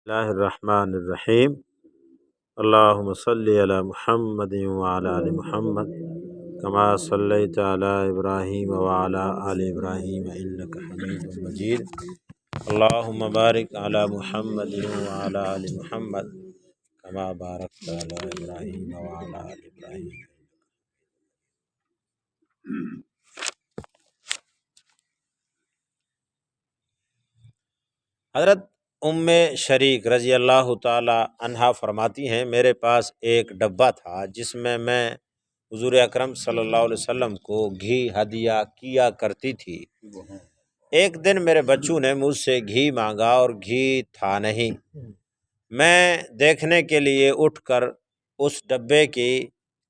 اللہ الرحمن الرحیم اللہم صلی علی محمد وعلی آل محمد کما صلیت علی ابراہیم وعلی آل ابراہیم انک حمید مجید اللہم بارک علی محمد وعلی آل محمد کما بارکت علی ابراہیم وعلی آل ابراہیم۔ حضرت ام شریک رضی اللہ تعالی عنہا فرماتی ہیں میرے پاس ایک ڈبہ تھا جس میں حضور اکرم صلی اللہ علیہ وسلم کو گھی ہدیہ کیا کرتی تھی۔ ایک دن میرے بچوں نے مجھ سے گھی مانگا اور گھی تھا نہیں۔ میں دیکھنے کے لیے اٹھ کر اس ڈبے کی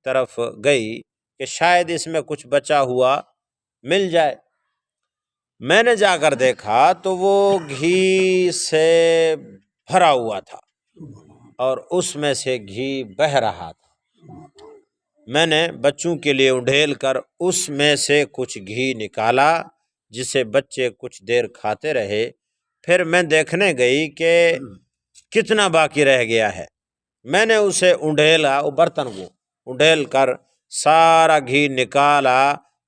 طرف گئی کہ شاید اس میں کچھ بچا ہوا مل جائے۔ میں نے جا کر دیکھا تو وہ گھی سے بھرا ہوا تھا اور اس میں سے گھی بہہ رہا تھا۔ میں نے بچوں کے لیے اونڈھیل کر اس میں سے کچھ گھی نکالا جسے بچے کچھ دیر کھاتے رہے۔ پھر میں دیکھنے گئی کہ کتنا باقی رہ گیا ہے۔ میں نے اسے اونڈھیلا، برتن کو اونڈھیل کر سارا گھی نکالا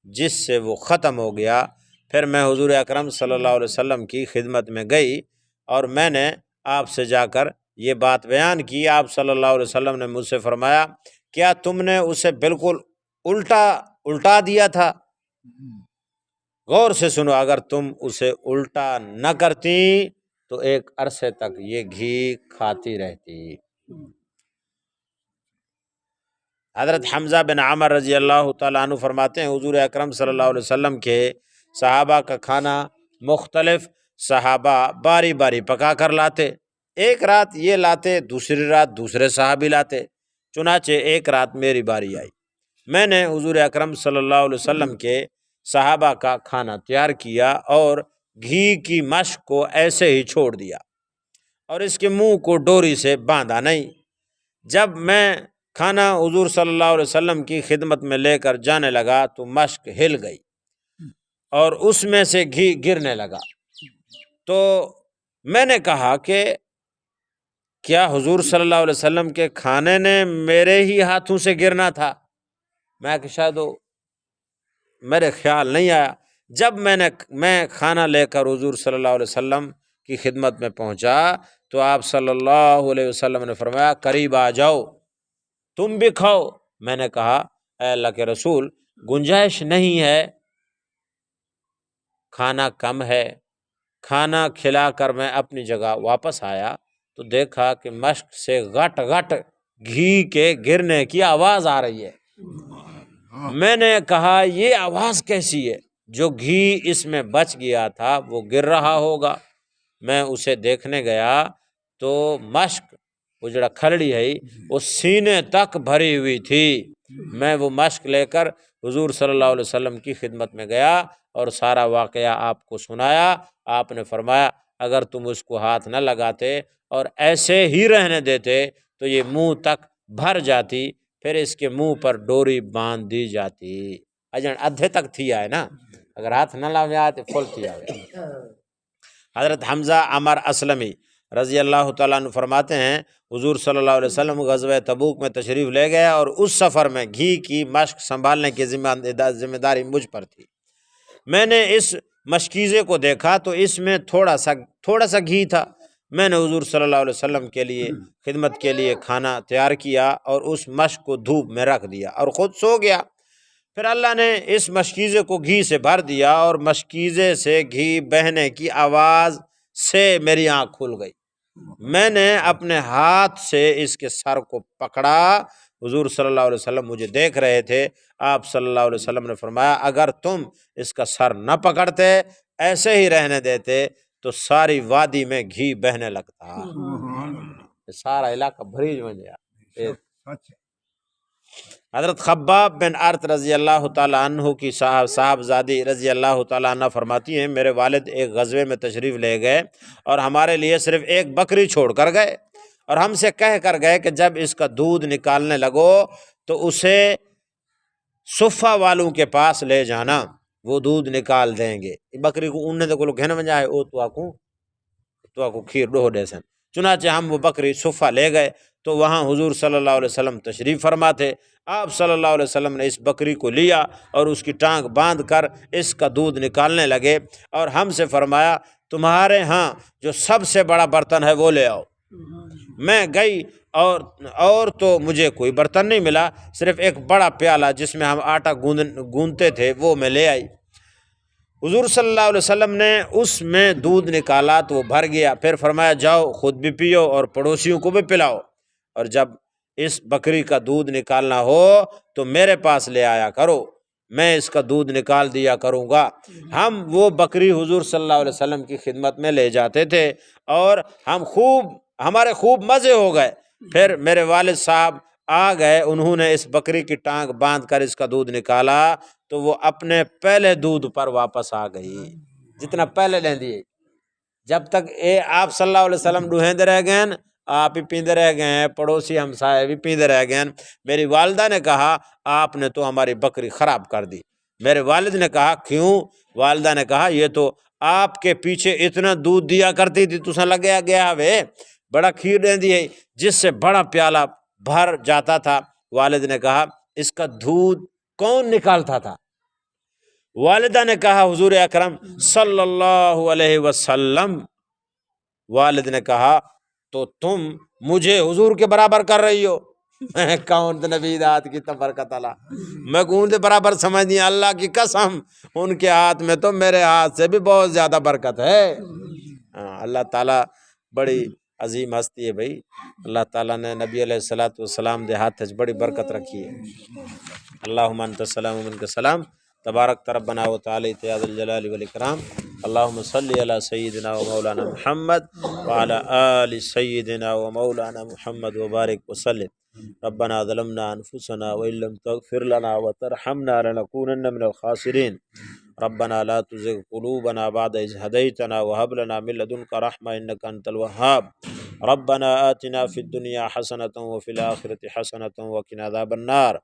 جس سے وہ ختم ہو گیا۔ پھر میں حضور اکرم صلی اللہ علیہ وسلم کی خدمت میں گئی اور میں نے آپ سے جا کر یہ بات بیان کی۔ آپ صلی اللہ علیہ وسلم نے مجھ سے فرمایا کیا تم نے اسے بالکل الٹا دیا تھا؟ غور سے سنو، اگر تم اسے الٹا نہ کرتی تو ایک عرصے تک یہ گھی کھاتی رہتی۔ حضرت حمزہ بن عمر رضی اللہ تعالیٰ عنہ فرماتے ہیں حضور اکرم صلی اللہ علیہ وسلم کے صحابہ کا کھانا مختلف صحابہ باری باری پکا کر لاتے۔ ایک رات یہ لاتے، دوسری رات دوسرے صحابی لاتے، چنانچہ ایک رات میری باری آئی۔ میں نے حضور اکرم صلی اللہ علیہ وسلم کے صحابہ کا کھانا تیار کیا اور گھی کی مشک کو ایسے ہی چھوڑ دیا اور اس کے منہ کو ڈوری سے باندھا نہیں۔ جب میں کھانا حضور صلی اللہ علیہ وسلم کی خدمت میں لے کر جانے لگا تو مشک ہل گئی اور اس میں سے گھی گرنے لگا۔ تو میں نے کہا کہ کیا حضور صلی اللہ علیہ وسلم کے کھانے نے میرے ہی ہاتھوں سے گرنا تھا؟ میں کہ شاید میرے خیال نہیں آیا۔ جب میں کھانا لے کر حضور صلی اللہ علیہ وسلم کی خدمت میں پہنچا تو آپ صلی اللہ علیہ وسلم نے فرمایا قریب آ جاؤ، تم بھی کھاؤ۔ میں نے کہا اے اللہ کے رسول، گنجائش نہیں ہے، کھانا کم ہے۔ کھانا کھلا کر میں اپنی جگہ واپس آیا تو دیکھا کہ مشک سے غٹ غٹ گھی کے گرنے کی آواز آ رہی ہے۔ میں نے کہا یہ آواز کیسی ہے؟ جو گھی اس میں بچ گیا تھا وہ گر رہا ہوگا۔ میں اسے دیکھنے گیا تو مشک وہ جڑا کھلڑی ہے وہ سینے تک بھری ہوئی تھی۔ میں وہ مشک لے کر حضور صلی اللہ علیہ وسلم کی خدمت میں گیا اور سارا واقعہ آپ کو سنایا۔ آپ نے فرمایا اگر تم اس کو ہاتھ نہ لگاتے اور ایسے ہی رہنے دیتے تو یہ منہ تک بھر جاتی، پھر اس کے منہ پر ڈوری باندھ دی جاتی۔ اجن ادھے تک تھی آئے نا، اگر ہاتھ نہ لگایا تو پھول تھی آئے۔ حضرت حمزہ عمر اسلمی رضی اللہ تعالیٰ عنہ فرماتے ہیں حضور صلی اللہ علیہ وسلم غزوہ تبوک میں تشریف لے گئے اور اس سفر میں گھی کی مشک سنبھالنے کی ذمہ داری مجھ پر تھی۔ میں نے اس مشکیزے کو دیکھا تو اس میں تھوڑا سا گھی تھا۔ میں نے حضور صلی اللہ علیہ وسلم کے لیے خدمت کے لیے کھانا تیار کیا اور اس مشک کو دھوپ میں رکھ دیا اور خود سو گیا۔ پھر اللہ نے اس مشکیزے کو گھی سے بھر دیا اور مشکیزے سے گھی بہنے کی آواز سے میری آنکھ کھل گئی۔ میں نے اپنے ہاتھ سے اس کے سر کو پکڑا۔ حضور صلی اللہ علیہ وسلم مجھے دیکھ رہے تھے۔ آپ صلی اللہ علیہ وسلم نے فرمایا اگر تم اس کا سر نہ پکڑتے، ایسے ہی رہنے دیتے تو ساری وادی میں گھی بہنے لگتا، سارا علاقہ بھریج بن گیا۔ حضرت خباب بن ارت رضی اللہ تعالیٰ عنہ کی صاحبزادی رضی اللہ تعالیٰ عنہ فرماتی ہیں میرے والد ایک غزوے میں تشریف لے گئے اور ہمارے لیے صرف ایک بکری چھوڑ کر گئے اور ہم سے کہہ کر گئے کہ جب اس کا دودھ نکالنے لگو تو اسے صفہ والوں کے پاس لے جانا، وہ دودھ نکال دیں گے۔ بکری کو انہیں تو کھینے میں جائے او تو آکو کھیر ڈو دے سن چنانچہ ہم وہ بکری صفہ لے گئے تو وہاں حضور صلی اللہ علیہ وسلم تشریف فرما تھے۔ آپ صلی اللہ علیہ وسلم نے اس بکری کو لیا اور اس کی ٹانگ باندھ کر اس کا دودھ نکالنے لگے، اور ہم سے فرمایا تمہارے ہاں جو سب سے بڑا برتن ہے وہ لے آؤ۔ میں گئی اور تو مجھے کوئی برتن نہیں ملا، صرف ایک بڑا پیالہ جس میں ہم آٹا گوندتے تھے وہ میں لے آئی۔ حضور صلی اللہ علیہ وسلم نے اس میں دودھ نکالا تو وہ بھر گیا، پھر فرمایا جاؤ خود بھی پیو اور پڑوسیوں کو بھی پلاؤ، اور جب اس بکری کا دودھ نکالنا ہو تو میرے پاس لے آیا کرو، میں اس کا دودھ نکال دیا کروں گا۔ ہم وہ بکری حضور صلی اللہ علیہ وسلم کی خدمت میں لے جاتے تھے اور ہمارے خوب مزے ہو گئے۔ پھر میرے والد صاحب آ گئے، انہوں نے اس بکری کی ٹانگ باندھ کر اس کا دودھ نکالا تو وہ اپنے پہلے دودھ پر واپس آ گئی، جتنا پہلے لیں دیے۔ جب تک آپ صلی اللہ علیہ وسلم ڈوہیندے رہ گئے، آپ ہی پیندے رہ گئے ہیں، پڑوسی ہمسائے بھی پیندے رہ گئے۔ میری والدہ نے کہا آپ نے تو ہماری بکری خراب کر دی۔ میرے والد نے کہا کیوں؟ والدہ نے کہا یہ تو آپ کے پیچھے اتنا دودھ دیا کرتی تھی، تسا لگیا گیا وے بڑا کھیر دیں دی، جس سے بڑا پیالہ بھر جاتا تھا۔ والد نے کہا اس کا دودھ کون نکالتا تھا؟ والدہ نے کہا حضور اکرم صلی اللہ علیہ وسلم۔ والد نے کہا تو تم مجھے حضور کے برابر کر رہی ہو؟ میں کون نبی ذات کی تبرکت اللہ، میں کون سے برابر سمجھ دیا؟ اللہ کی قسم ان کے ہاتھ میں تو میرے ہاتھ سے بھی بہت زیادہ برکت ہے۔ اللہ تعالیٰ بڑی عظیم ہستی ہے بھائی، اللہ تعالیٰ نے نبی علیہ الصلوۃ والسلام دے ہاتھ سے بڑی برکت رکھی ہے۔ اللہم انت السلام و منک السلام، تبارک ربنا و تعالی یا ذا الجلال والاکرام۔ اللہم صلی علی سیدنا و مولانا محمد وعلی آل سیدنا و مولانا محمد وبارک وسلم۔ ربنا ظلمنا انفسنا وان لم تغفر لنا وترحمنا لنکونن من الخاسرین۔ ربنا لا تزغ قلوبنا بعد إذ هديتنا وهب لنا من لدنك رحمة إنك أنت الوهاب۔ ربنا آتنا في الدنيا حسنة وفي الآخرة حسنة وقنا عذاب النار۔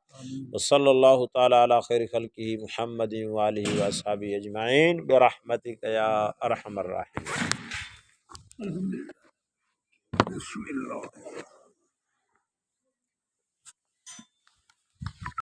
وصلى الله تعالى على خير خلقه محمد وآله وأصحابه أجمعين برحمتك يا أرحم الراحمين۔ بسم اللہ۔